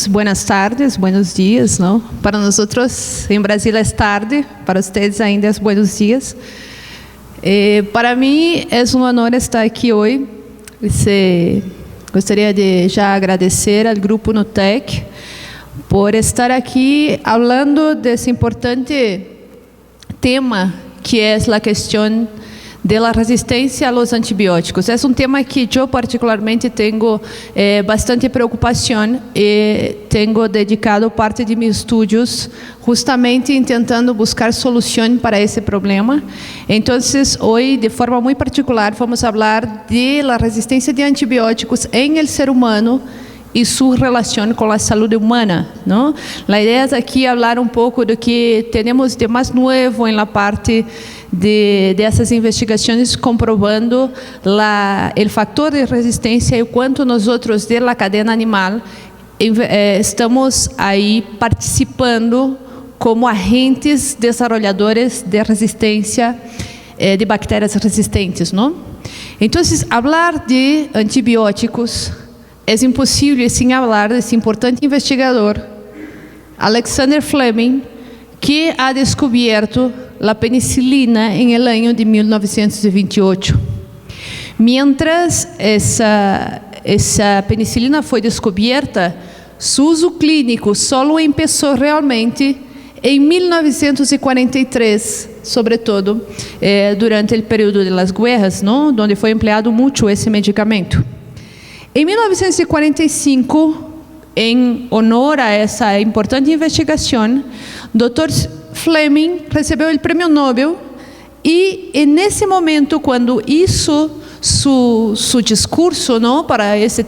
Buenas tardes, buenos dias, não? Para nós em Brasil é tarde, para vocês ainda é buenos dias. Para mim é um honor estar aqui hoje. Gostaria de já agradecer ao Grupo Nutec por estar aqui falando desse importante tema que é a questão de la resistência a los antibióticos. É um tema que eu particularmente tenho bastante preocupação e tenho dedicado parte de meus estudos justamente tentando buscar solução para esse problema. Então, hoje, de forma muito particular, vamos falar de la resistência de antibióticos em el ser humano e sua relação com a saúde humana, não? A ideia é aqui falar um pouco do que temos de mais novo em la parte de essas investigações comprovando o fator de resistência e o quanto nós outros de la cadena animal estamos aí participando como agentes desenvolvedores de resistência de bactérias resistentes, não? Então, falar de antibióticos é impossível sem falar desse importante investigador, Alexander Fleming, que ha descoberto a penicilina em el año de 1928. Mientras essa penicilina foi descoberta, seu uso clínico só começou realmente em 1943, sobretudo durante o período das guerras, não? Onde foi empleado muito esse medicamento. Em 1945, em honor a essa importante investigação, Dr. Fleming recebeu o Prêmio Nobel e, nesse momento, quando hizo seu discurso, não, para esse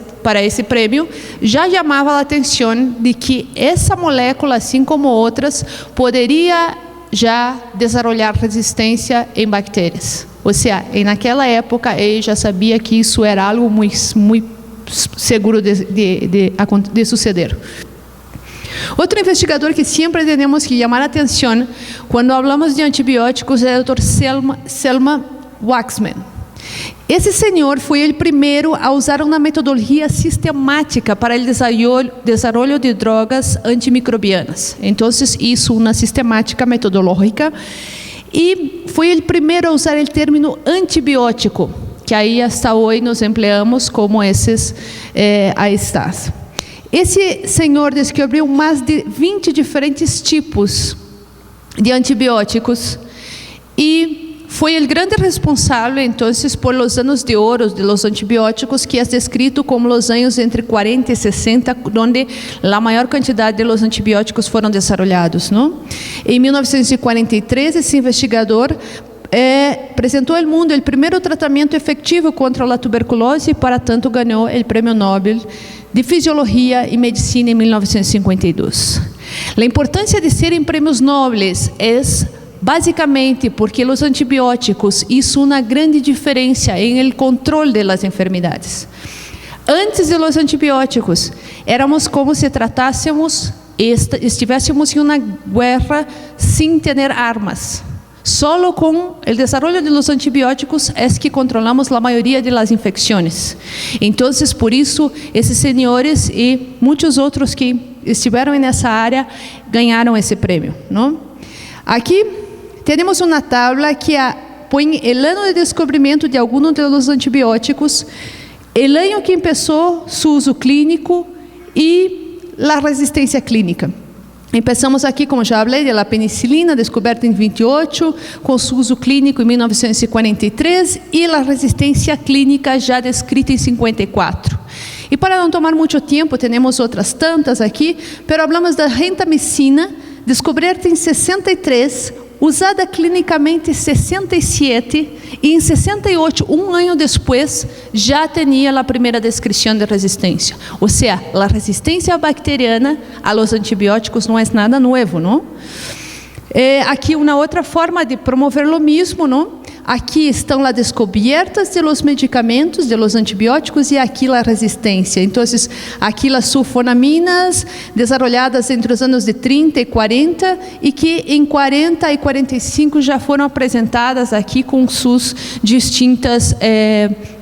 prêmio, já chamava a atenção de que essa molécula, assim como outras, poderia já desenvolver resistência em bactérias. Ou seja, naquela época, ele já sabia que isso era algo muito seguro de suceder. Outro investigador que sempre temos que chamar a atenção quando falamos de antibióticos é o Dr. Selma Waksman. Esse senhor foi o primeiro a usar uma metodologia sistemática para o desenvolvimento de drogas antimicrobianas. Então, hizo uma sistemática metodológica e foi o primeiro a usar o termo antibiótico, que aí hasta hoje nos empleamos como esses aí está. Esse senhor descobriu mais de 20 diferentes tipos de antibióticos e foi o grande responsável, então, por os anos de ouro de los antibióticos, que é descrito como os anos entre 40 e 60, onde a maior quantidade de los antibióticos foram desenvolvidos, não? Em 1943, esse investigador apresentou ao mundo o primeiro tratamento efetivo contra a tuberculose e, para tanto, ganhou o Prêmio Nobel de Fisiologia e Medicina em 1952. A importância de serem prêmios nobres é basicamente porque os antibióticos hizo uma grande diferença em el controle de las enfermedades. Antes de los antibióticos, éramos como se tratássemos e estivéssemos em uma guerra sem ter armas. Solo com o desenvolvimento de los antibióticos é que controlamos a maioria de las infecções. Então, por isso, esses senhores e muitos outros que estiveram nessa área ganharam esse prêmio, não? Aqui temos uma tabla que põe o ano de descobrimento de alguns dos antibióticos, o ano que começou seu uso clínico e a resistência clínica. Começamos aqui, como já falei, da penicilina, descoberta em 28, com seu uso clínico em 1943 e a resistência clínica já descrita em 54. E para não tomar muito tempo, temos outras tantas aqui, mas falamos da gentamicina, descoberta em 63, usada clinicamente em 67 e em 68, um ano depois, já tinha a primeira descrição de resistência. Ou seja, a resistência bacteriana a los antibióticos não é nada novo, não? Aqui uma outra forma de promover o mesmo, não? Aqui estão as descobertas de los medicamentos, de los antibióticos, e aqui a resistência. Então, aqui as sulfonaminas, desenvolvidas entre os anos de 30 e 40, e que em 40 e 45 já foram apresentadas aqui com suas distintas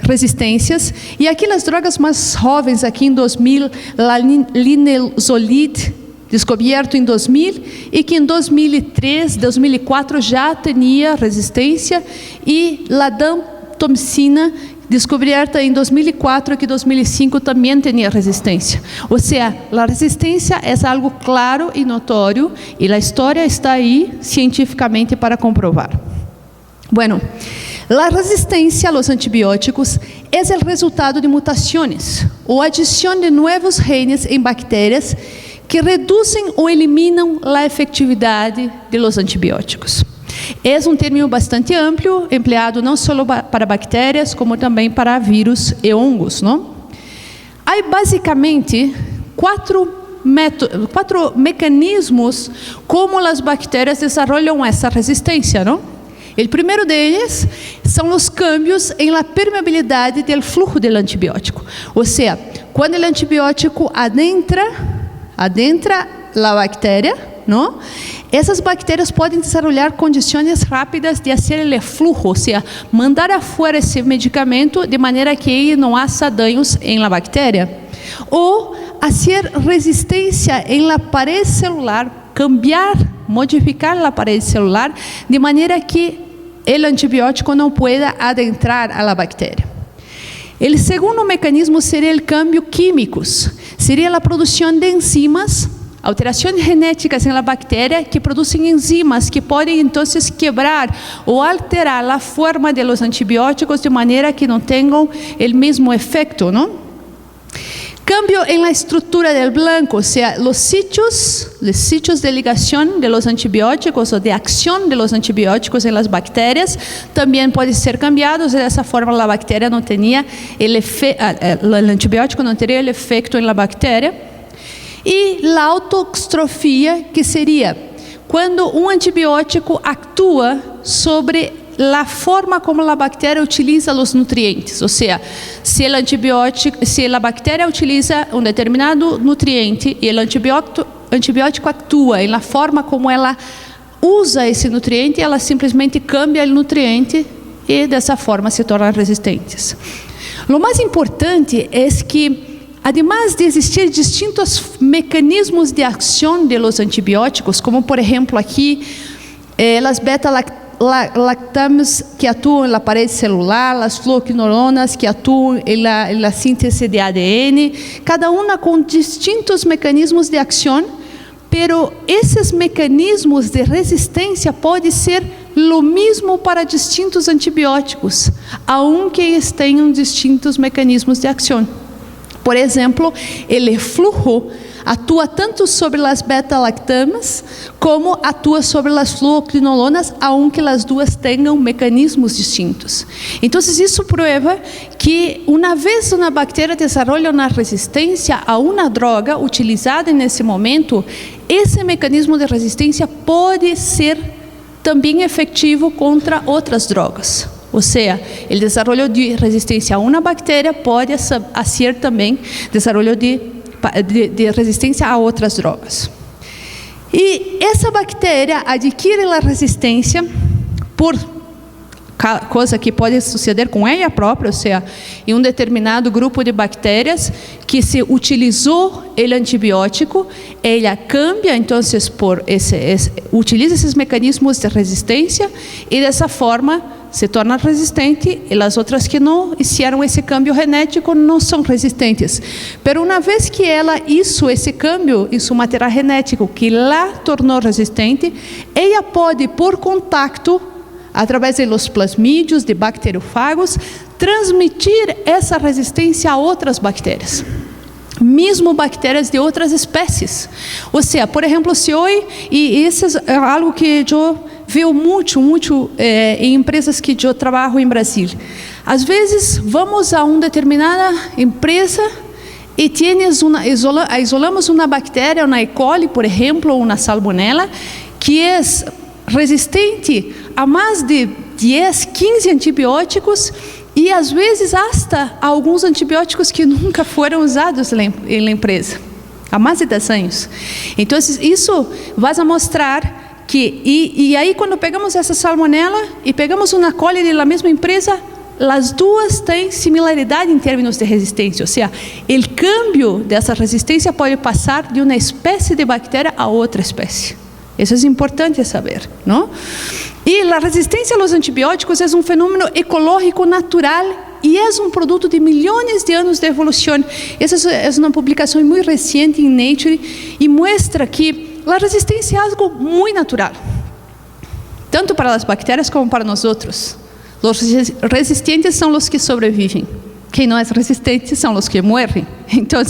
resistências. E aqui as drogas mais jovens, aqui em 2000, a linezolid, descoberto em 2000, e que em 2003, 2004 já tinha resistência, e a dantomicina, descoberta em 2004, que em 2005 também tinha resistência. Ou seja, a resistência é algo claro e notório, e a história está aí cientificamente para comprovar. Bueno, a resistência a los antibióticos é o resultado de mutações ou adição de novos genes em bactérias que reduzem ou eliminam a efetividade de los antibióticos. É um termo bastante amplo, empleado não só para bactérias, como também para vírus e hongos, não? Há basicamente quatro mecanismos como as bactérias desenvolvem essa resistência, não? O primeiro deles são os cambios em la permeabilidade do fluxo do antibiótico. Ou seja, quando o antibiótico adentra a bactéria, não? Essas bactérias podem desenvolver condições rápidas de fazer o fluxo, ou seja, mandar afuera esse medicamento de maneira que não haja danos em la bactéria. Ou fazer resistência em la parede celular, modificar a parede celular de maneira que o antibiótico não pueda adentrar a la bactéria. O segundo mecanismo seria o câmbio químicos, seria a produção de enzimas, alterações genéticas na bactéria que produzem enzimas que podem então quebrar ou alterar a forma de los antibióticos de maneira que não tenham o mesmo efeito, não? Cambio en la estructura del blanco, o sea, los sitios de ligación de los antibióticos o de acción de los antibióticos en las bacterias también pueden ser cambiados. De esa forma la bacteria no tenía el antibiótico no tenía el efecto en la bacteria. Y la autoxtrofia, que sería cuando un antibiótico actúa sobre la forma como la bacteria utiliza los nutrientes, o sea, si la bacteria utiliza un determinado nutriente y el antibiótico actúa en la forma como ela usa esse nutriente, ela simplesmente cambia o nutriente e dessa forma se tornam resistentes. Lo mais importante é que, además de existir distintos mecanismos de ação de los antibióticos, como por exemplo aqui, las beta-lactams que atuam na parede celular, as fluoquinolonas que atuam na síntese de ADN, cada uma com distintos mecanismos de ação, pero esses mecanismos de resistência podem ser o mesmo para distintos antibióticos, aunque tenham distintos mecanismos de ação. Por exemplo, o flujo atua tanto sobre as beta-lactamas como atua sobre as fluoquinolonas, aunque as duas tenham mecanismos distintos. Então, isso prova que uma vez uma bactéria desenvolve uma resistência a uma droga utilizada nesse momento, esse mecanismo de resistência pode ser também efetivo contra outras drogas. Ou seja, o desenvolvimento de resistência a uma bactéria pode ser também desenvolvimento de resistência a outras drogas. E essa bactéria adquire a resistência por coisa que pode suceder com ela própria, ou seja, em um determinado grupo de bactérias que se utilizou o antibiótico, ela cambia, então, utiliza esses mecanismos de resistência e dessa forma se torna resistente, e as outras que não fizeram esse câmbio genético não são resistentes. Pero uma vez que ela hizo esse câmbio em seu material genético que la tornou resistente, ela pode, por contato, através de los plasmídeos, de bacteriofagos, transmitir essa resistência a outras bactérias, mesmo bactérias de outras espécies. Ou seja, por exemplo, se hoje, e isso é algo que eu vejo muito em empresas que eu trabalho em Brasil. Às vezes, vamos a uma determinada empresa e isolamos uma bactéria, uma E. coli, por exemplo, ou uma salmonela, que é resistente a mais de 10, 15 antibióticos e às vezes até alguns antibióticos que nunca foram usados na empresa, há mais de 10 anos. Então, isso vai mostrar que, e aí quando pegamos essa salmonela e pegamos uma coli da mesma empresa, as duas têm similaridade em termos de resistência, ou seja, o câmbio dessa resistência pode passar de uma espécie de bactéria a outra espécie. Isso é importante saber, não? E a resistência aos antibióticos é um fenômeno ecológico natural e é um produto de milhões de anos de evolução. Essa é uma publicação muito recente em Nature e mostra que a resistência é algo muito natural, tanto para as bactérias como para nós outros. Os resistentes são os que sobrevivem. Quem não é resistente são os que morrem. Então,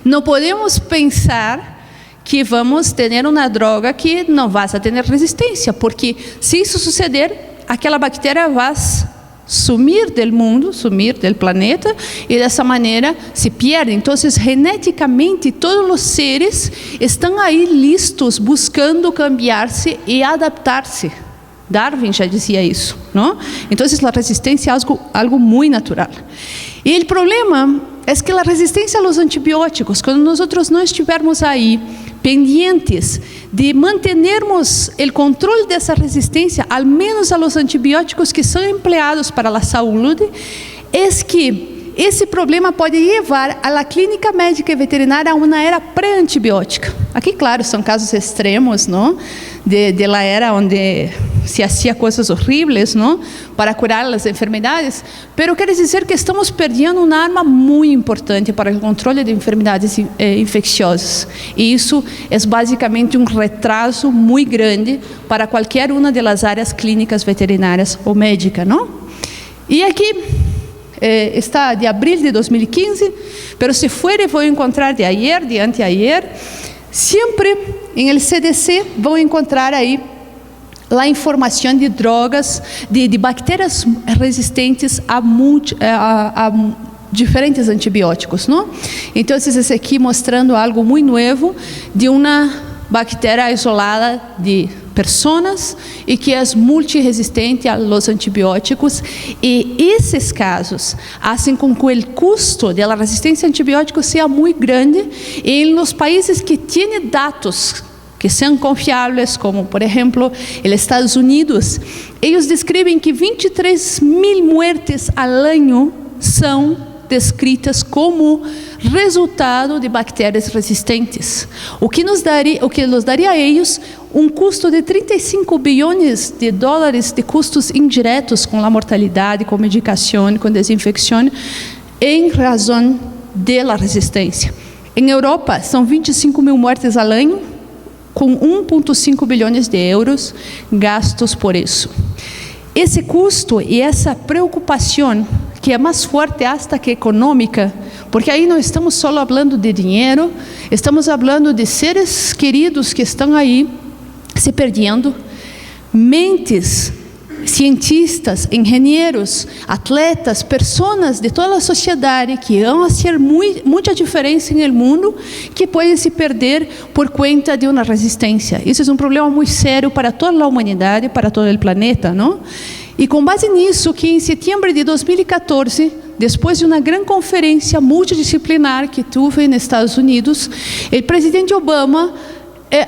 não podemos pensar que vamos ter uma droga que não vai ter resistência, porque se isso suceder, aquela bactéria vai sumir do mundo, sumir do planeta, e dessa maneira se perde. Então, geneticamente, todos os seres estão aí listos, buscando cambiar-se e adaptar-se. Darwin já dizia isso, não? Então, a resistência é algo muito natural. E o problema é que a resistência aos antibióticos, quando nós não estivermos aí pendientes de mantermos o controle dessa resistência, ao menos aos antibióticos que são empleados para a saúde, é que esse problema pode levar a clínica médica e veterinária a uma era pré-antibiótica. Aqui, claro, são casos extremos, não? De la era onde se hacía coisas horríveis, não? Para curar as enfermidades, pero quer dizer que estamos perdendo uma arma muito importante para o controle de enfermidades infecciosas. E isso é basicamente um retraso muito grande para qualquer uma das áreas clínicas veterinárias ou médicas, não? E aqui está de abril de 2015, pero se fuere vou encontrar de ayer, de anteayer, sempre em el CDC vão encontrar aí a informação de drogas, de bactérias resistentes a diferentes antibióticos, não? Então, esse aqui mostrando algo muito novo de uma bactéria isolada de pessoas e que é multiresistente aos antibióticos, e esses casos fazem com que o custo da resistência a antibióticos seja muito grande, e nos países que têm dados que são confiáveis, como por exemplo os Estados Unidos, eles descrevem que 23.000 mortes ao ano são descritas como resultado de bactérias resistentes, o que nos daria a eles um custo de 35 bilhões de dólares de custos indiretos com a mortalidade, com medicação, com desinfecção, em razão da resistência. Em Europa, são 25.000 mortes ao ano, com 1,5 bilhões de euros gastos por isso. Esse custo e essa preocupação, que é mais forte hasta que econômica, porque aí não estamos só falando de dinheiro, estamos falando de seres queridos que estão aí se perdendo, mentes, cientistas, engenheiros, atletas, pessoas de toda a sociedade que vão fazer muita diferença no mundo, que podem se perder por conta de uma resistência. Isso é um problema muito sério para toda a humanidade, para todo o planeta, não? E com base nisso, que em setembro de 2014, depois de uma grande conferência multidisciplinar que tive nos Estados Unidos, o presidente Obama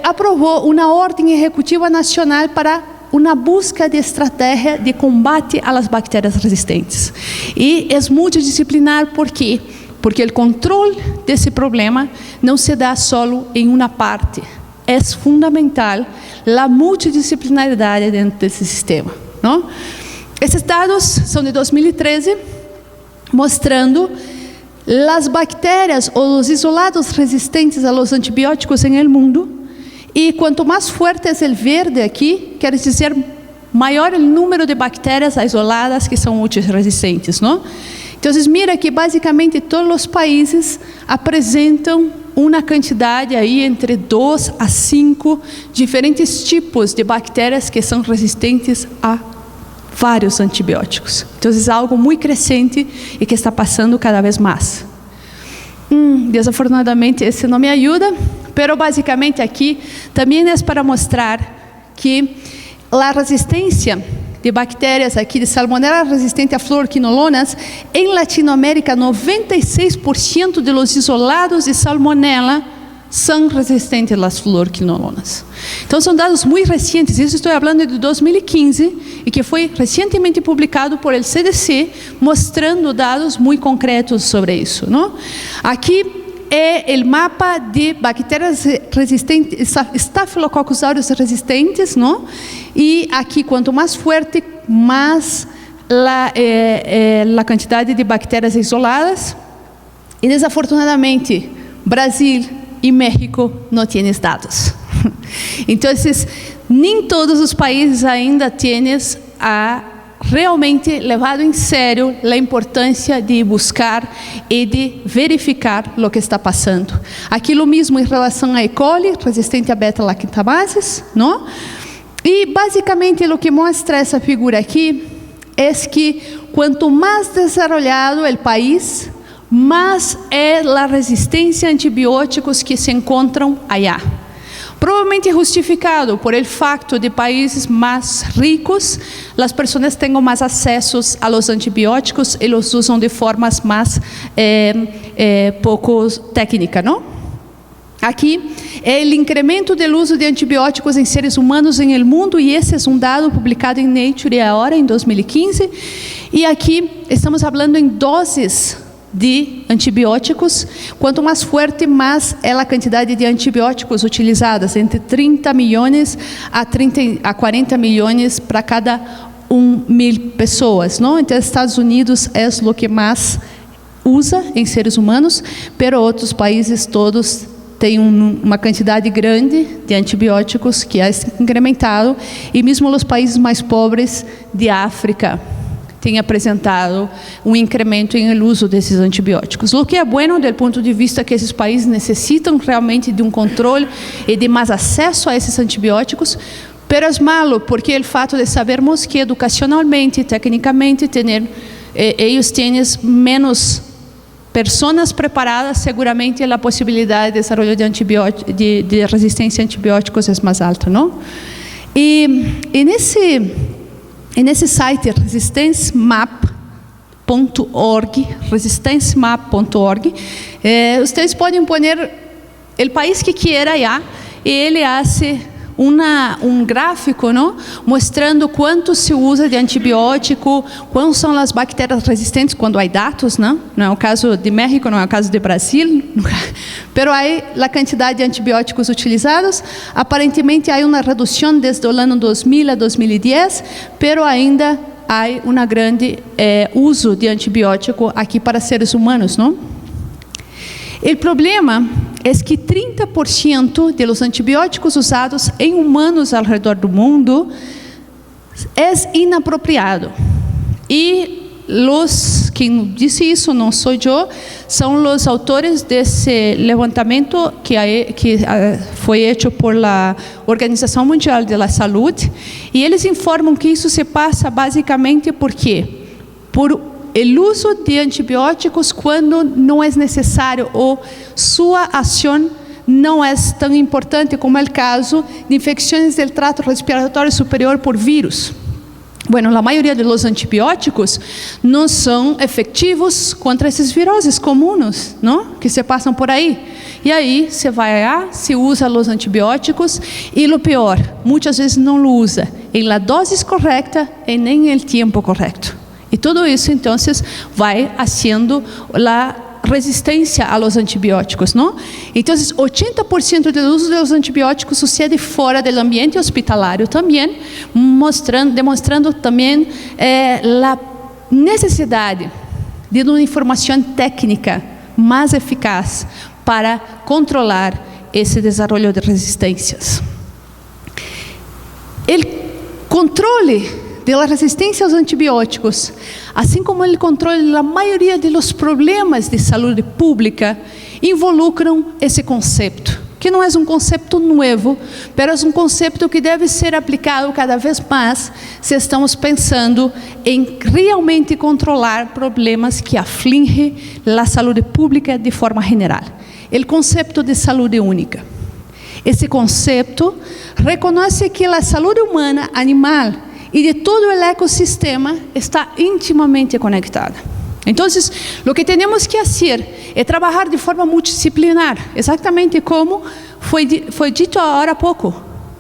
aprovou uma ordem executiva nacional para uma busca de estratégia de combate às bactérias resistentes. E é multidisciplinar, por quê? Porque o controle desse problema não se dá só em uma parte. É fundamental a multidisciplinaridade dentro desse sistema, não? Esses dados são de 2013, mostrando as bactérias ou os isolados resistentes aos antibióticos no mundo. E quanto mais forte é o verde aqui, quer dizer maior o número de bactérias isoladas que são multiresistentes, não? Então, mira que basicamente todos os países apresentam uma quantidade aí entre 2 a 5 diferentes tipos de bactérias que são resistentes a vários antibióticos. Então, é algo muito crescente e que está passando cada vez mais. Desafortunadamente, esse não me ajuda, pero basicamente aqui também é para mostrar que a resistência de bactérias aqui de Salmonella resistente a fluoroquinolonas, em Latinoamérica, 96% de los isolados de Salmonella são resistentes às fluoroquinolonas. Então, são dados muito recentes, isso estou falando de 2015, e que foi recentemente publicado por el CDC, mostrando dados muito concretos sobre isso, não? Aqui é o mapa de bactérias resistentes, Staphylococcus aureus resistentes, não? E aqui, quanto mais forte, mais a quantidade de bactérias isoladas. E, desafortunadamente, Brasil e México não têm dados. Então, nem todos os países ainda têm realmente levado em sério a importância de buscar e de verificar o que está passando. Aquilo mesmo em relação a E. coli, resistente a beta-lactamases, não? E, basicamente, o que mostra essa figura aqui é que quanto mais desenvolvido o país, mais é a resistência a antibióticos que se encontram allá. Provavelmente justificado por el facto de países mais ricos, as pessoas tenham mais acessos a los antibióticos e los usam de formas mais pouco técnicas, não? Aqui é o incremento do uso de antibióticos em seres humanos em el mundo, e esse é um dado publicado em Nature agora, em 2015. E aqui estamos falando em doses de antibióticos. Quanto mais forte, mais é a quantidade de antibióticos utilizadas, entre 30 milhões a 40 milhões para cada 1.000 pessoas, não? Então, Estados Unidos é o que mais usa em seres humanos, pero outros países todos têm uma quantidade grande de antibióticos que é incrementado, e mesmo os países mais pobres de África tem apresentado um incremento em el uso desses antibióticos. O que é bueno do ponto de vista que esses países necessitam realmente de um controle e de mais acesso a esses antibióticos, pero é malo porque o fato de sabermos que educacionalmente, tecnicamente, eles têm menos pessoas preparadas, seguramente a possibilidade de desenvolvimento de resistência a antibióticos é mais alta, não? E nesse site resistencemap.org, vocês podem pôr o país que queira já, e ele faz gráfico, não? Mostrando quanto se usa de antibiótico, quais são as bactérias resistentes, quando há dados, não? Não é o caso de México, não é o caso de Brasil, pero aí a quantidade de antibióticos utilizados, aparentemente há uma redução desde o ano 2000 a 2010, pero ainda há grande uso de antibiótico aqui para seres humanos, não? O problema é que 30% dos antibióticos usados em humanos ao redor do mundo é inapropriado. E quem disse isso não sou eu, são os autores desse levantamento que foi feito por a Organização Mundial da Saúde, e eles informam que isso se passa basicamente por o uso de antibióticos quando não é necessário ou sua ação não é tão importante, como é o caso de infecções do trato respiratório superior por vírus. Bueno, a maioria dos antibióticos não são efetivos contra esses viroses comuns, não? Que se passam por aí. E aí, se vai lá, se usa os antibióticos, e o pior, muitas vezes não o usa em la dose correta e nem em el tempo correto. E tudo isso, então, vai fazendo a resistência a los antibióticos, não? Então, 80% do uso dos antibióticos sucede fora do ambiente hospitalário também, demonstrando também a necessidade de uma informação técnica mais eficaz para controlar esse desenvolvimento de resistências. O controle da resistência aos antibióticos, assim como o controle da maioria dos problemas de saúde pública, involucram esse conceito, que não é um conceito novo, mas é um conceito que deve ser aplicado cada vez mais se estamos pensando em realmente controlar problemas que afligem a saúde pública de forma geral. O conceito de saúde única. Esse conceito reconhece que a saúde humana, animal e de todo o ecossistema está intimamente conectada. Então, o que temos que fazer é trabalhar de forma multidisciplinar, exatamente como foi dito agora há pouco.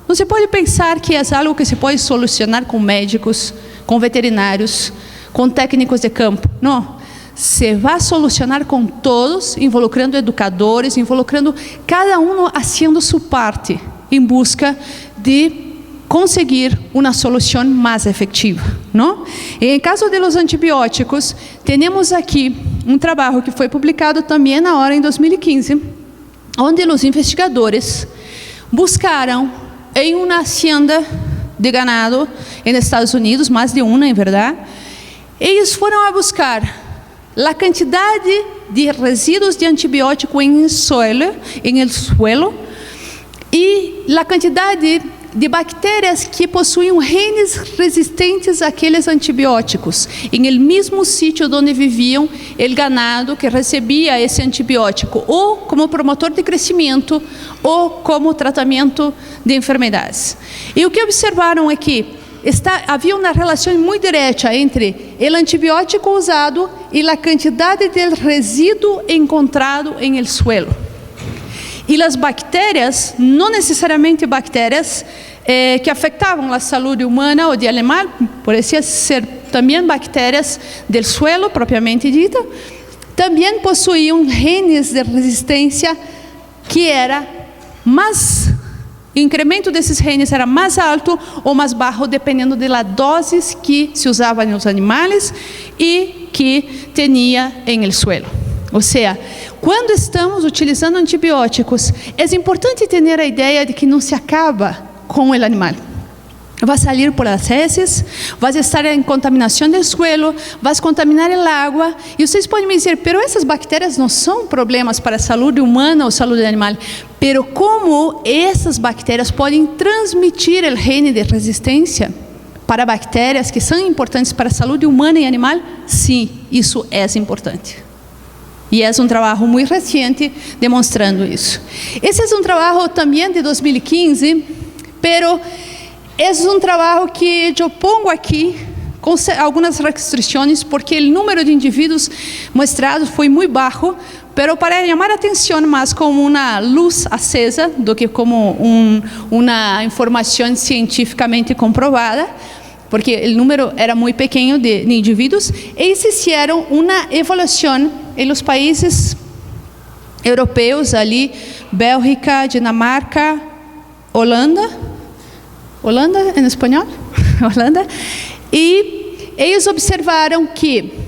Não se pode pensar que é algo que se pode solucionar com médicos, com veterinários, com técnicos de campo. Não. Se vai solucionar com todos, involucrando educadores, involucrando cada um fazendo sua parte, em busca de conseguir uma solução mais efetiva, não? E em caso de los antibióticos, temos aqui um trabalho que foi publicado também na hora em 2015, onde os investigadores buscaram em uma hacienda de ganado nos Estados Unidos, mais de uma, em verdade, eles foram a buscar a quantidade de resíduos de antibiótico em el suelo e a quantidade de bactérias que possuíam genes resistentes àqueles antibióticos, em el mesmo sítio onde viviam o ganado que recebia esse antibiótico, ou como promotor de crescimento, ou como tratamento de enfermidades. E o que observaram é que havia uma relação muito direta entre o antibiótico usado e a quantidade de resíduo encontrado em el suelo. E as bactérias, não necessariamente bactérias que afetavam a saúde humana ou de animal, parecia ser também bactérias do suelo, propriamente dita, também possuíam genes de resistência que era mais, o incremento desses genes era mais alto ou mais baixo, dependendo da dose que se usava nos animais e que tinha em el suelo. Ou seja, quando estamos utilizando antibióticos, é importante ter a ideia de que não se acaba com o animal. Vai sair por as heces, vai estar em contaminação do suelo, vai contaminar a água. E vocês podem me dizer, pero essas bactérias não são problemas para a saúde humana ou saúde animal. Pero como essas bactérias podem transmitir o gene de resistência para bactérias que são importantes para a saúde humana e animal? Sim, isso é importante. E é um trabalho muito recente demonstrando isso. Esse é um trabalho também de 2015, pero é um trabalho que eu pongo aqui com algumas restrições, porque o número de indivíduos mostrados foi muito baixo, pero para chamar a atenção mais como uma luz acesa do que como uma informação cientificamente comprovada, porque o número era muito pequeno de indivíduos, eles fizeram uma avaliação em os países europeus ali, Bélgica, Dinamarca, Holanda em espanhol? Holanda. E eles observaram que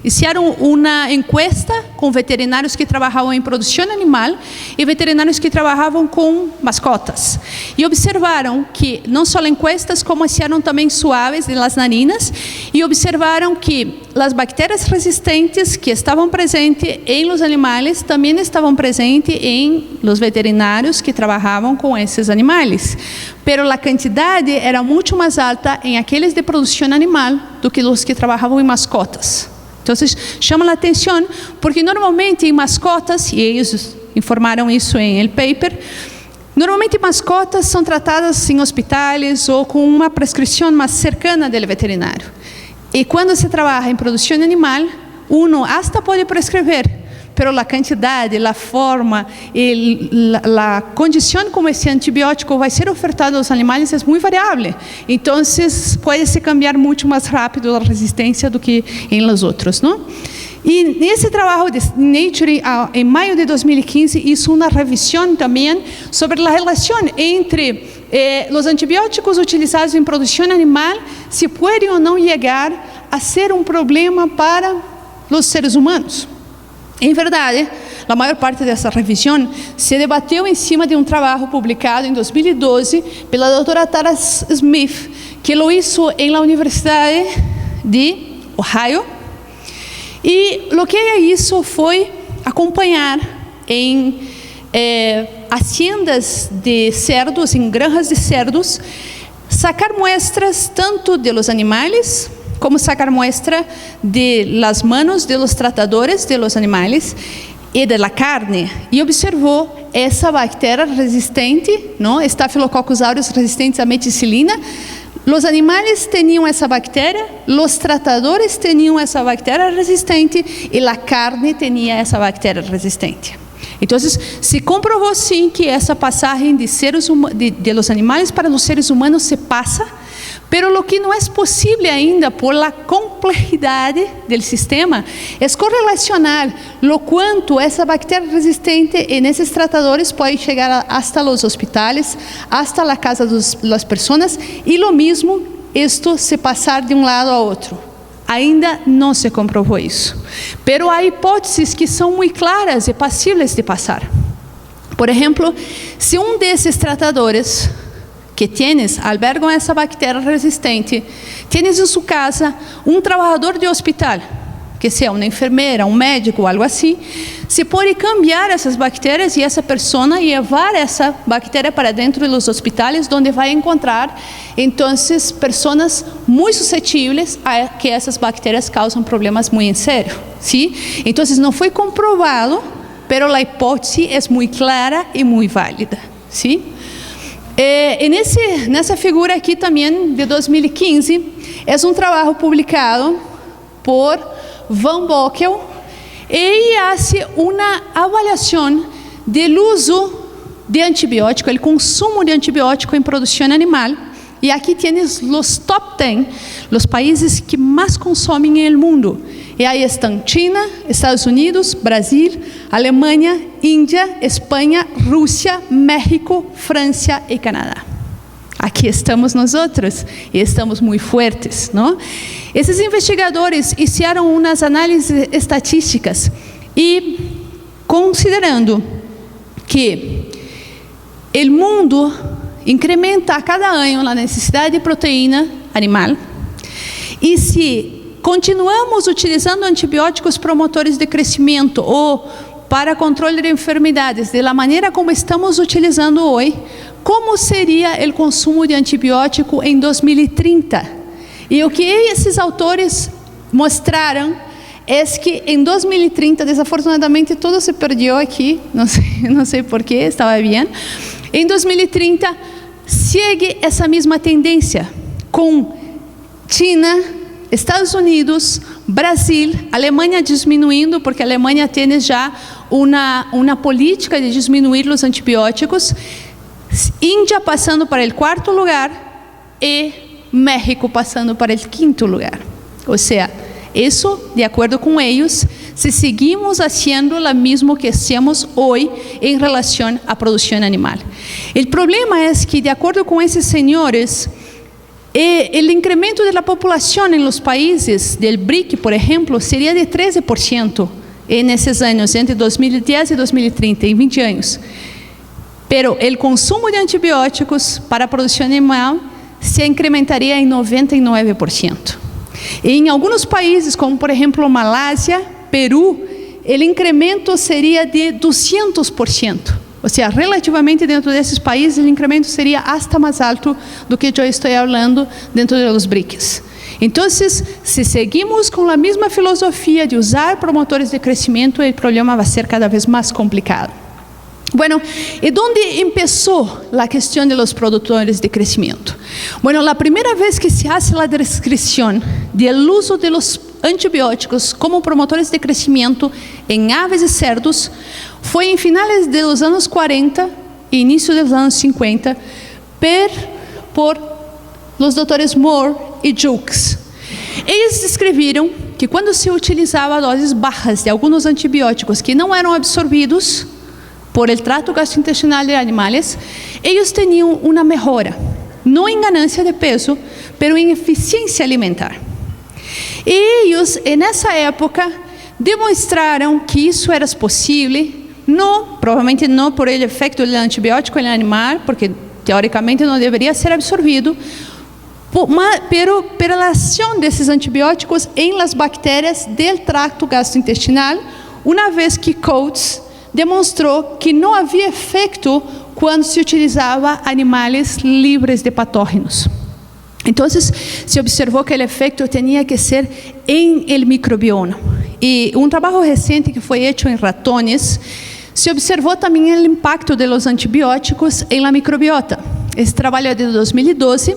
fizeram uma encuesta com veterinários que trabalhavam em produção animal e veterinários que trabalhavam com mascotas. E observaram que não só encuestas, como fizeram também suaves de las narinas, e observaram que as bactérias resistentes que estavam presentes em los animais também estavam presentes em los veterinários que trabalhavam com esses animais. Pero a quantidade era muito mais alta em aqueles de produção animal do que os que trabalhavam em mascotas. Então, chama a atenção, porque normalmente em mascotas, e eles informaram isso em el paper, normalmente mascotas são tratadas em hospitais ou com uma prescrição mais cercana do veterinário. E quando se trabalha em produção animal, uno hasta pode prescrever, pero a quantidade, a forma e a condição como esse antibiótico vai ser ofertado aos animais é muito variável. Então, pode se cambiar muito mais rápido a resistência do que em os outros, não? E nesse trabalho de Nature, em maio de 2015, hizo uma revisão também sobre a relação entre os antibióticos utilizados em produção animal, se podem ou não chegar a ser um problema para os seres humanos. Em verdade, a maior parte dessa revisão se debateu em cima de um trabalho publicado em 2012 pela doutora Tara Smith, que lo hizo em la Universidade de Ohio. E o que ela hizo foi acompanhar em haciendas de cerdos, em granjas de cerdos, sacar muestras tanto de los animais, como sacar muestra de las manos de los tratadores de los animales e de la carne, e observou essa bactéria resistente, não? Staphylococcus aureus resistente à meticilina, Os animais tinham essa bactéria, os tratadores tinham essa bactéria resistente e a carne tinha essa bactéria resistente. Então, se comprovou sim que essa passagem de los animais para os seres humanos se passa, pero lo que não é possível ainda por la complexidade do sistema é correlacionar lo quanto essa bactéria resistente em esses tratadores pode chegar hasta os hospitais, hasta a casa das pessoas e lo mesmo isto se passar de um lado a outro. Ainda não se comprovou isso, pero há hipóteses que são muito claras e passíveis de passar. Por exemplo, se um desses tratadores que albergam essa bactéria resistente, tienes em sua casa um trabalhador de hospital, que seja uma enfermeira, um médico, algo assim, se pode cambiar essas bactérias e essa pessoa levar essa bactéria para dentro dos hospitais, onde vai encontrar, então, pessoas muito suscetíveis a que essas bactérias causam problemas muito sérios. ¿Sí? Então, não foi comprovado, mas a hipótese é muito clara e muito válida. ¿Sí? Nessa figura aqui também, de 2015, é um trabalho publicado por Van Bockel, e faz uma avaliação do uso de antibiótico, o consumo de antibiótico em produção animal. E aqui tienes os top 10, os países que mais consomem no mundo. E aí estão China, Estados Unidos, Brasil, Alemanha, Índia, Espanha, Rússia, México, França e Canadá. Aqui estamos nós outros e estamos muito fortes, não? Esses investigadores fizeram umas análises estatísticas e, considerando que o mundo incrementa a cada ano a necessidade de proteína animal, e se continuamos utilizando antibióticos promotores de crescimento ou para controle de enfermidades da maneira como estamos utilizando hoje, como seria o consumo de antibiótico em 2030? E o que esses autores mostraram é que em 2030, desafortunadamente, todo se perdeu aqui, não sei porquê, estava bem. Em 2030, segue essa mesma tendência, com China, Estados Unidos, Brasil, Alemanha diminuindo, porque a Alemanha tem já uma política de diminuir os antibióticos, Índia passando para o 4º lugar e México passando para o 5º lugar. Ou seja, isso, de acordo com eles, se seguimos fazendo o mesmo que hacemos hoje em relação à produção animal. O problema é que, de acordo com esses senhores, o incremento da população em los países do BRIC, por exemplo, seria de 13% nesses anos, entre 2010 e 2030, em 20 anos. Pero o consumo de antibióticos para a produção animal se incrementaria em 99%. E em alguns países, como por exemplo Malásia, Peru, o incremento seria de 200%. Ou seja, relativamente dentro desses países, o incremento seria hasta mais alto do que eu estou falando dentro dos BRICS. Então, se seguimos com a mesma filosofia de usar promotores de crescimento, o problema vai ser cada vez mais complicado. Bueno, ¿y dónde empezó la cuestión de los productores de crecimiento? Bueno, la primera vez que se hace la descripción del uso de los antibióticos como promotores de crecimiento en aves y cerdos fue en finales de los años 40 e inicio de los años 50 por los doctores Moore y Jukes. Eles descreveram que quando se utilizava doses bajas de alguns antibióticos que não eram absorvidos por el trato gastrointestinal de animales, ellos tenían una mejora, no en ganancia de peso, pero en eficiencia alimentar. E ellos, en esa época, demostraron que eso era posible, provavelmente no por el efecto del antibiótico en el animal, porque teóricamente no debería ser absorbido, pero por la acción de esos antibióticos en las bacterias del tracto gastrointestinal, una vez que Coates demonstrou que não havia efeito quando se utilizava animais livres de patógenos. Então, se observou que o efeito tinha que ser em el microbioma. E um trabalho recente que foi feito em ratones, se observou também o impacto dos antibióticos em la microbiota. Esse trabalho é de 2012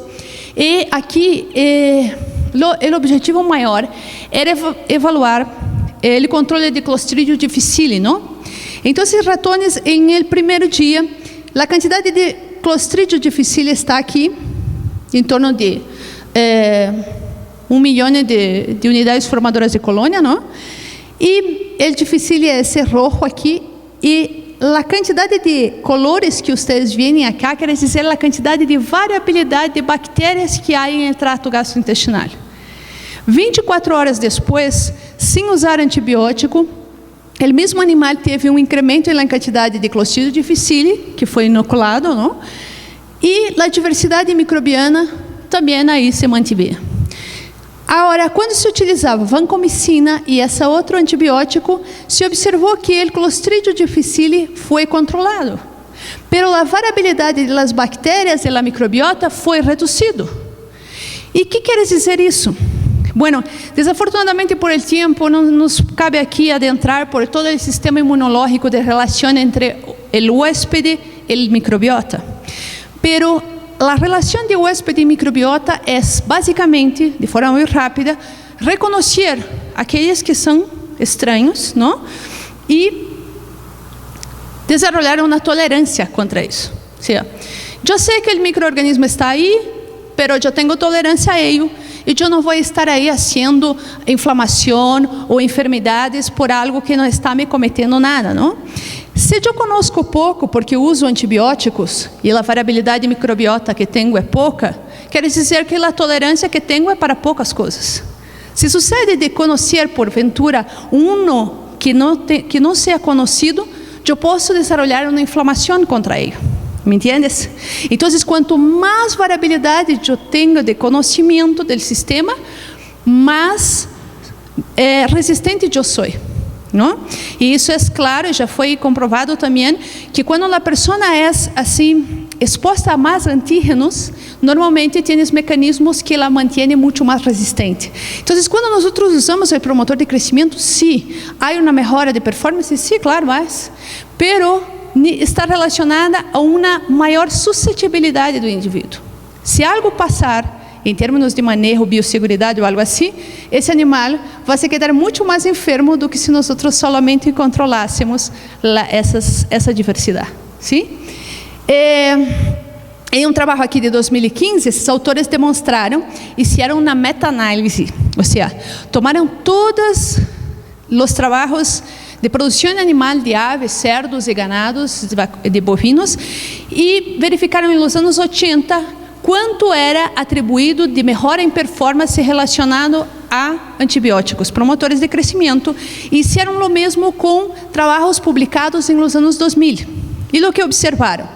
E aqui, o objetivo maior era evaluar o controle de Clostridium difficile, não? Então, esses ratones, em el primeiro dia, a quantidade de Clostridium difficile está aqui, em torno de 1 milhão de unidades formadoras de colônia, não? E o difficile é esse roxo aqui, e a quantidade de colores que vocês veem aqui quer dizer a quantidade de variabilidade de bactérias que há em trato gastrointestinal. 24 horas depois, sem usar antibiótico, o mesmo animal teve um incremento na quantidade de Clostridium difficile, que foi inoculado, não? E a diversidade microbiana também aí se mantivia. Agora, quando se utilizava vancomicina e esse outro antibiótico, se observou que o Clostridium difficile foi controlado, pero a variabilidade das bactérias e da microbiota foi reduzido. E o que quer dizer isso? Bueno, desafortunadamente por el tempo não nos cabe aqui adentrar por todo o sistema imunológico de relação entre o huéspede e o microbiota. Pero a relação de huéspede e microbiota é basicamente, de forma muito rápida, reconhecer aqueles que são estranhos, não? E desenvolver uma tolerância contra isso. Ou seja, eu sei que o microorganismo está aí, pero eu tenho tolerância a ele. E eu não vou estar aí fazendo inflamação ou enfermidades por algo que não está me cometendo nada, não? Se eu conosco pouco, porque uso antibióticos e a variabilidade microbiota que tenho é pouca, quer dizer que a tolerância que tenho é para poucas coisas. Se sucede de conhecer, porventura, que não seja conhecido, eu posso desenvolver uma inflamação contra ele. ¿Me entiendes? Então, quanto mais variabilidade eu tenho de conhecimento do sistema, mais resistente eu sou, não? E isso é claro, já foi comprovado também, que quando a pessoa é assim exposta a mais antígenos, normalmente tem mecanismos que la mantém muito mais resistente. Então, quando nós usamos o promotor de crescimento, sim, há uma melhora de performance, sim, claro, mas, pero está relacionada a uma maior suscetibilidade do indivíduo. Se algo passar em termos de manejo, biosseguridade ou algo assim, esse animal vai se quedar muito mais enfermo do que se nós solamente controlássemos essa diversidade. Sim? Em um trabalho aqui de 2015, esses autores demonstraram, fizeram uma meta-análise, ou seja, tomaram todos os trabalhos de produção animal de aves, cerdos e ganados, de bovinos, e verificaram nos anos 80 quanto era atribuído de melhora em performance relacionado a antibióticos, promotores de crescimento, e fizeram o mesmo com trabalhos publicados nos anos 2000. E o que observaram?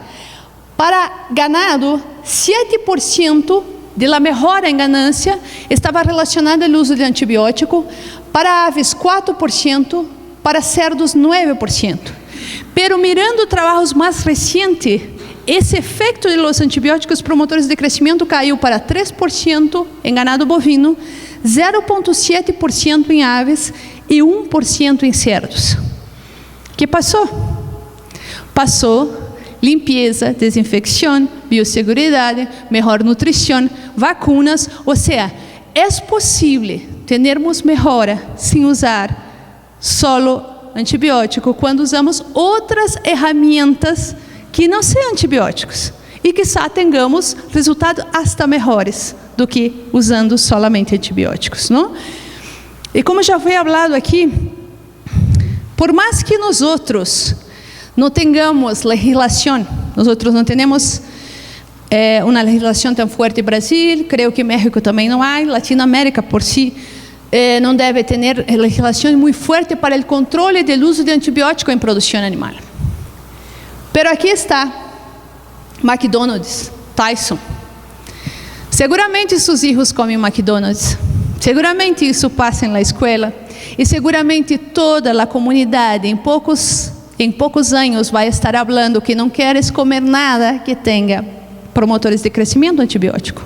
Para ganado, 7% da melhora em ganância estava relacionada ao uso de antibiótico, para aves 4%, para cerdos 9%. Pero mirando trabalhos mais recentes, esse efeito dos antibióticos promotores de crescimento caiu para 3% em ganado bovino, 0,7% em aves e 1% em cerdos. O que passou? Passou limpeza, desinfecção, biosseguridade, melhor nutrição, vacunas, ou seja, é possível termos melhora sem usar solo antibiótico quando usamos outras ferramentas que não são antibióticos e que só tenhamos resultados hasta melhores do que usando solamente antibióticos, não? E como já foi falado aqui, por mais que nós outros não tenhamos legislação, nós outros não temos uma legislação tão forte no Brasil, creio que México também não há, Latinoamérica por si não deve ter legislação muito forte para o controle do uso de antibiótico em produção animal. Pero aqui está McDonald's, Tyson. Seguramente seus filhos comem McDonald's. Seguramente isso passa na escola. E seguramente toda a comunidade, em poucos anos, vai estar falando que não queres comer nada que tenha promotores de crescimento antibiótico.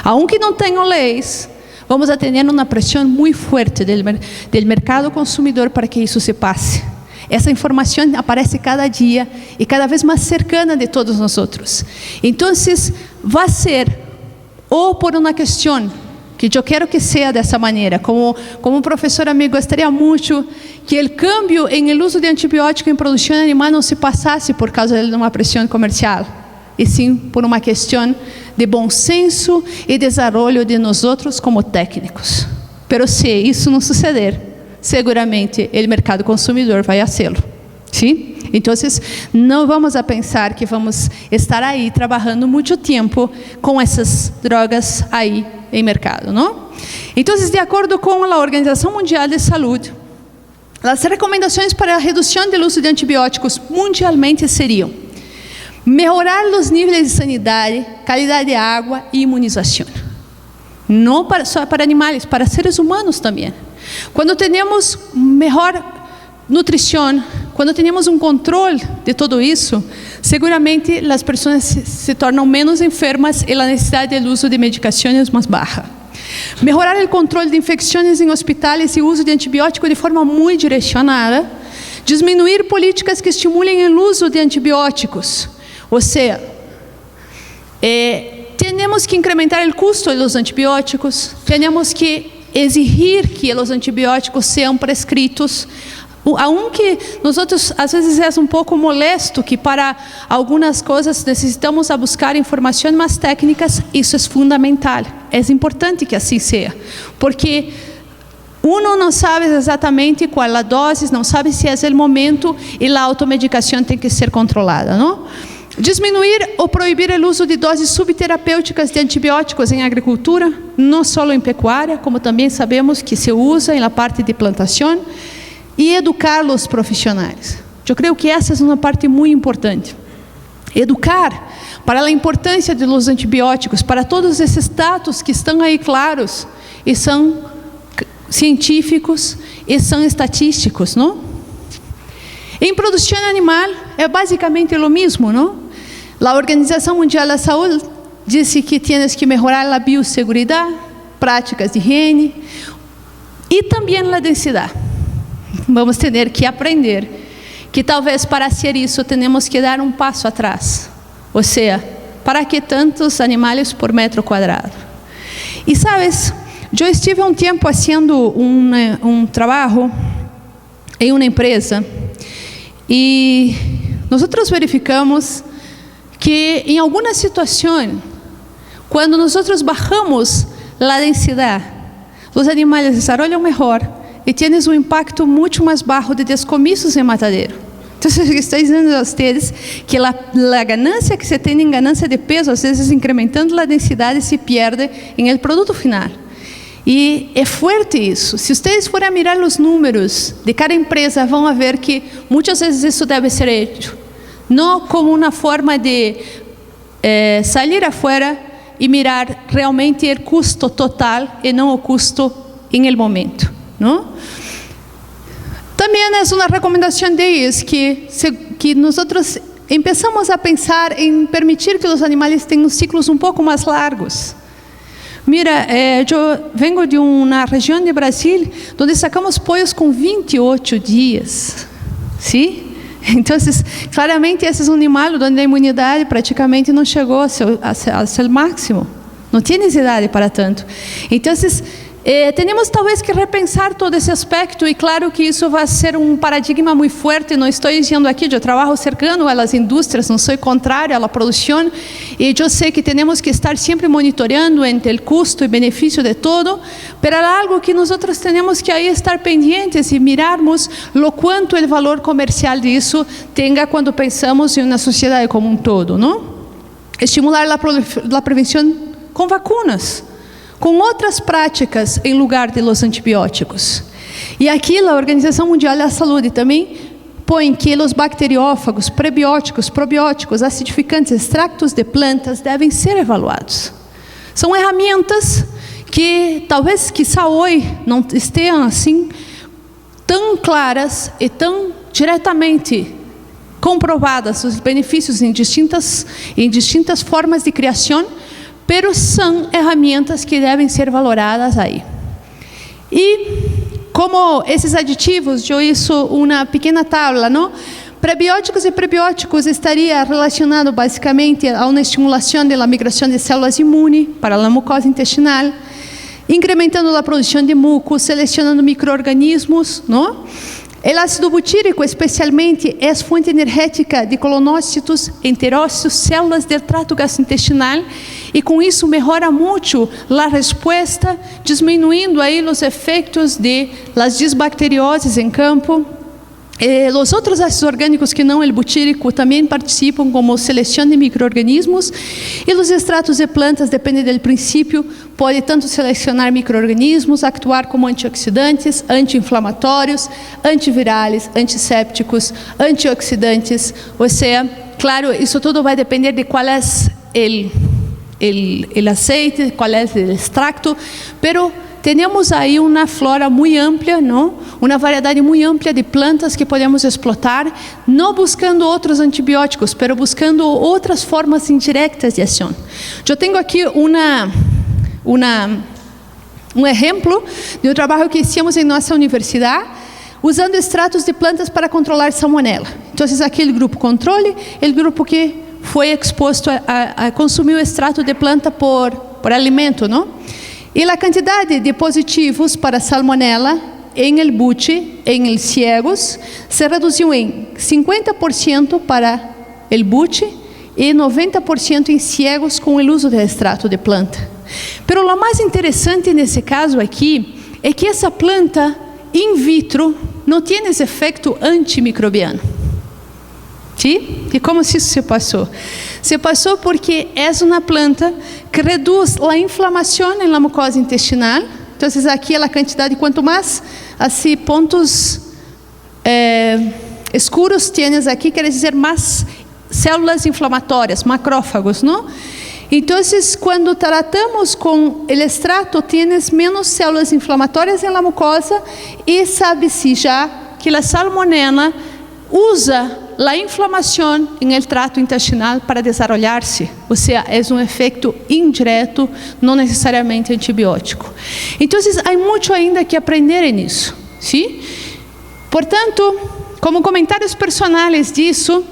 Aunque não tenham leis, vamos a ter uma pressão muito forte do mercado consumidor para que isso se passe. Essa informação aparece cada dia e cada vez mais cercana de todos nós outros. Então, vai ser ou por uma questão que eu quero que seja dessa maneira. Como professora, me gostaria muito que o cambio em el uso de antibiótico em produção animal não se passasse por causa de uma pressão comercial, e sim por uma questão de bom senso e desenvolvimento de nós outros como técnicos. Pero se isso não suceder, seguramente o mercado consumidor vai fazê-lo. Sim? Então, não vamos a pensar que vamos estar aí trabalhando muito tempo com essas drogas aí em mercado, não? Então, de acordo com a Organização Mundial de Saúde, as recomendações para a redução do uso de antibióticos mundialmente seriam melhorar os níveis de sanidade, qualidade de água e imunização. Não só para animais, para seres humanos também. Quando temos melhor nutrição, quando temos controle de tudo isso, seguramente as pessoas se tornam menos enfermas e a necessidade do uso de medicações mais baixa. Melhorar o controle de infecções em hospitais e o uso de antibiótico de forma muito direcionada. Diminuir políticas que estimulem o uso de antibióticos. Ou seja, temos que incrementar o custo dos antibióticos, temos que exigir que os antibióticos sejam prescritos, aunque nós outros às vezes é pouco molesto que para algumas coisas necessitamos a buscar informações mais técnicas, isso é fundamental, é importante que assim seja, porque uno não sabe exatamente qual a dose, não sabe se é o momento e a automedicação tem que ser controlada, não? Diminuir ou proibir o uso de doses subterapêuticas de antibióticos em agricultura, não só em pecuária, como também sabemos que se usa na parte de plantação, e educar os profissionais. Eu creio que essa é uma parte muito importante. Educar para a importância dos antibióticos, para todos esses dados que estão aí claros, e são científicos, e são estatísticos, não? Em produção animal, é basicamente o mesmo, não? A Organização Mundial da Saúde disse que tienes que melhorar a biosseguridade, práticas de higiene e também a densidade. Vamos ter que aprender que talvez para ser isso temos que dar um passo atrás. Ou seja, para que tantos animais por metro quadrado? E sabes, eu estive um tempo fazendo um trabalho em uma empresa e nós verificamos que em alguma situação, quando nós bajamos a densidade, os animais desenvolvem melhor e tienes um impacto muito mais baixo de descomissos em matadeiro. Então, estou dizendo a vocês que a ganância que se tem em ganância de peso, às vezes incrementando a densidade, se perde em el produto final. E é forte isso. Se vocês forem a mirar os números de cada empresa, vão ver que muitas vezes isso deve ser feito, não como uma forma de sair afuera e mirar realmente o custo total e não o custo em el momento, não? Também é uma recomendação deles que nós começamos a pensar em permitir que os animais tenham ciclos um pouco mais largos. Mira, eu venho de uma região de Brasil onde sacamos pollos com 28 dias, sim? Então, claramente, esse é um animal onde a imunidade praticamente não chegou ao seu máximo. Não tem necessidade para tanto. Então, temos talvez que repensar todo esse aspecto, e claro que isso vai ser um paradigma muito forte. Não estou dizendo aqui, eu trabalho cercano às indústrias, não sou contrário à produção, e eu sei que temos que estar sempre monitoreando entre o custo e benefício de todo, mas é algo que nós temos que aí estar pendientes e mirarmos o quanto o valor comercial disso tenha quando pensamos em uma sociedade como um todo, não? Estimular a prevenção com vacunas, com outras práticas em lugar de los antibióticos. E aqui a Organização Mundial da Saúde também põe que os bacteriófagos, prebióticos, probióticos, acidificantes, extractos de plantas devem ser evaluados. São ferramentas que talvez, quizá hoje, não estejam assim tão claras e tão diretamente comprovadas os benefícios em distintas formas de criação, pero são ferramentas que devem ser valoradas aí. E como esses aditivos, eu hice uma pequena tabla, não? Prebióticos e prebióticos estaria relacionado basicamente a uma estimulação da migração de células imunes para a mucosa intestinal, incrementando a produção de muco, selecionando micro-organismos, não? O ácido butírico, especialmente, é fonte energética de colonócitos, enterócitos, células do trato gastrointestinal, e com isso melhora muito a resposta, diminuindo aí os efeitos de las disbacterioses em campo. Os outros ácidos orgânicos que não o butírico também participam como seleção de micro-organismos, e os extratos de plantas, depende do princípio, pode tanto selecionar micro-organismos, actuar como antioxidantes, anti-inflamatórios, antivirais, antissépticos, antioxidantes. Ou seja, claro, isso tudo vai depender de qual é o aceite, qual é o extracto, pero temos aí uma flora muito ampla, não? Uma variedade muito ampla de plantas que podemos explotar, não buscando outros antibióticos, mas buscando outras formas indiretas de ação. Eu tenho aqui um exemplo de um trabalho que fizemos em nossa universidade, usando extratos de plantas para controlar salmonela. Então, aqui o grupo controle, o grupo que foi exposto a consumir o extrato de planta por alimento, não? E a quantidade de positivos para salmonela em el buche, em el ciegos, se reduziu em 50% para el buche e 90% em ciegos com o uso de extrato de planta. Pero o mais interessante nesse caso aqui é que essa planta in vitro não tem esse efeito antimicrobiano. ¿Sí? E como isso se passou? Se passou porque é uma planta que reduz a inflamação na mucosa intestinal. Então, aqui a quantidade, quanto mais assim, pontos escuros tienes aqui, quer dizer mais células inflamatórias, macrófagos, não? Então, quando tratamos com o extrato, tienes menos células inflamatórias na mucosa e sabe-se já que a salmonela usa a inflamação em el trato intestinal para desarrollar-se, ou seja, é um efeito indireto, não necessariamente antibiótico. Então, há muito ainda que aprender nisso, sim? Portanto, como comentários personais disso,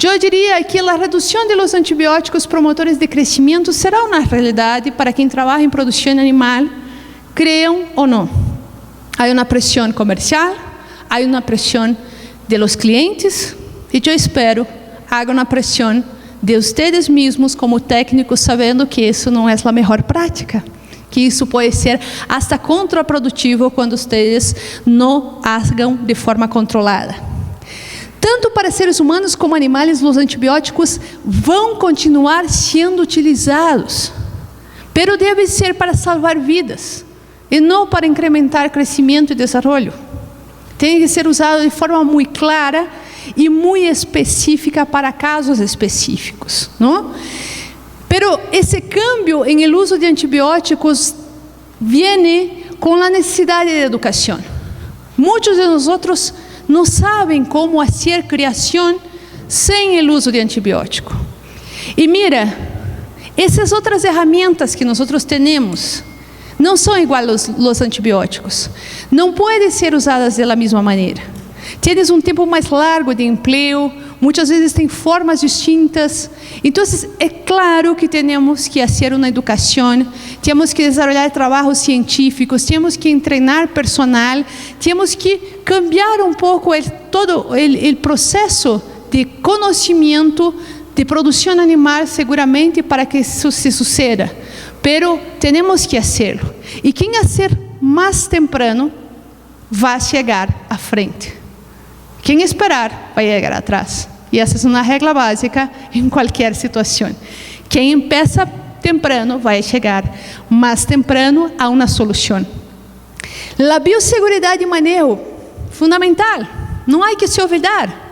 eu diria que a redução de los antibióticos promotores de crescimento será uma realidade para quem trabalha em produção animal, creiam ou não. Há uma pressão comercial, há uma pressão de los clientes, e eu espero haga uma pressão de ustedes mesmos como técnicos, sabendo que isso não é a melhor prática, que isso pode ser hasta contraprodutivo quando ustedes não hagam de forma controlada. Tanto para seres humanos como animais, os antibióticos vão continuar sendo utilizados, pero deve ser para salvar vidas e não para incrementar crescimento e desenvolvimento. Tem que ser usado de forma muito clara e muito específica para casos específicos, não? Pero esse cambio em el uso de antibióticos viene com a necessidade de educação. Muitos de nós não sabem como fazer criação sem o uso de antibiótico. E mira, essas outras ferramentas que nós temos não são iguais aos antibióticos. Não podem ser usadas da mesma maneira. Tienes um tempo mais largo de emprego, muitas vezes tem formas distintas. Então, é claro que temos que fazer uma educação, temos que desenvolver trabalhos científicos, temos que treinar personal, temos que cambiar um pouco todo o processo de conhecimento de produção animal, seguramente, para que isso se suceda. Pero temos que fazê-lo. E quem fazer mais temprano vai chegar à frente. Quem esperar vai chegar atrás. E essa é uma regra básica em qualquer situação. Quem empieza temprano vai chegar mais temprano a uma solução. A biosseguridade de manejo, fundamental. Não há que se olvidar.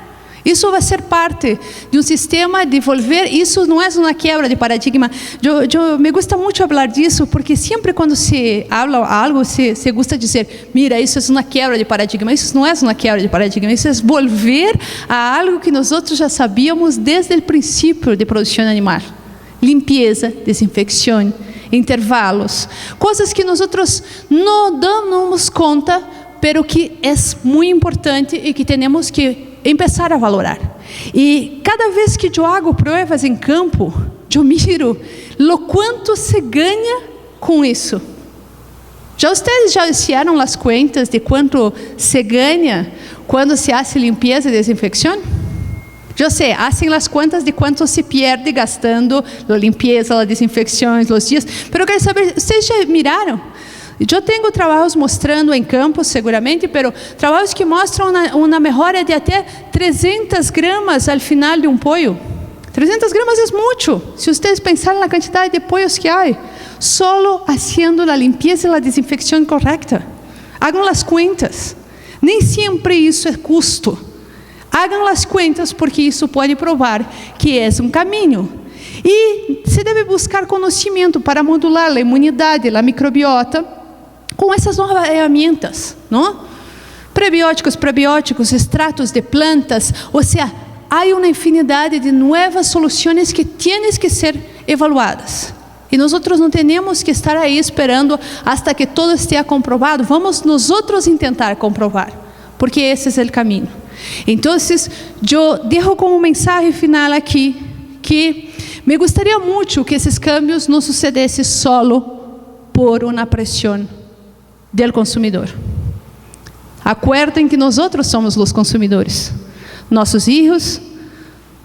Isso vai ser parte de um sistema de volver. Isso não é uma quebra de paradigma. Eu me gusta muito falar disso, porque sempre quando se habla algo, se gusta dizer, mira, isso é uma quebra de paradigma. Isso não é uma quebra de paradigma. Isso é volver a algo que nós já sabíamos desde o princípio de produção animal. Limpeza, desinfecção, intervalos. Coisas que nós não damos conta, pero que é muito importante e que temos que começar a valorar. E cada vez que eu hago provas em campo, eu miro o quanto se ganha com isso. Vocês já fizeram as contas de quanto se ganha quando se faz limpeza e desinfecção? Eu sei, fazem as contas de quanto se perde gastando a limpeza, a desinfecção, os dias. Mas eu quero saber, vocês já miraram? Eu tenho trabalhos mostrando em campo, seguramente, mas trabalhos que mostram uma melhora de até 300 gramas ao final de um pollo. 300 gramas é muito. Se vocês pensarem na quantidade de pollos que há, solo haciendo a limpeza e a desinfecção correta. Hagam as contas. Nem sempre isso é custo. Hagam as contas, porque isso pode provar que é um caminho. E se deve buscar conhecimento para modular a imunidade, a microbiota, com essas novas ferramentas, não? Prebióticos, extratos de plantas, ou seja, há uma infinidade de novas soluções que têm que ser evaluadas. E nós não temos que estar aí esperando hasta que todo esteja comprovado. Vamos nós tentar comprovar, porque esse é o caminho. Então, eu deixo como mensagem final aqui que me gostaria muito que esses cambios não sucedessem solo por uma pressão do consumidor. Acuerden que nós somos os consumidores. Nossos filhos,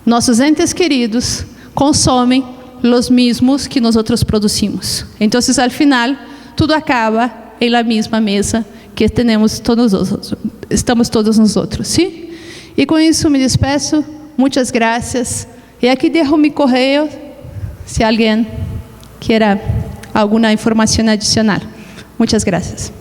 nossos entes queridos consomem os mesmos que nós produzimos. Então, ao final, tudo acaba em la mesma mesa que estamos todos nós, sim? E com isso me despeço. Muitas graças. E aqui deixo meu correio, se alguém queira alguma informação adicional. Muitas graças.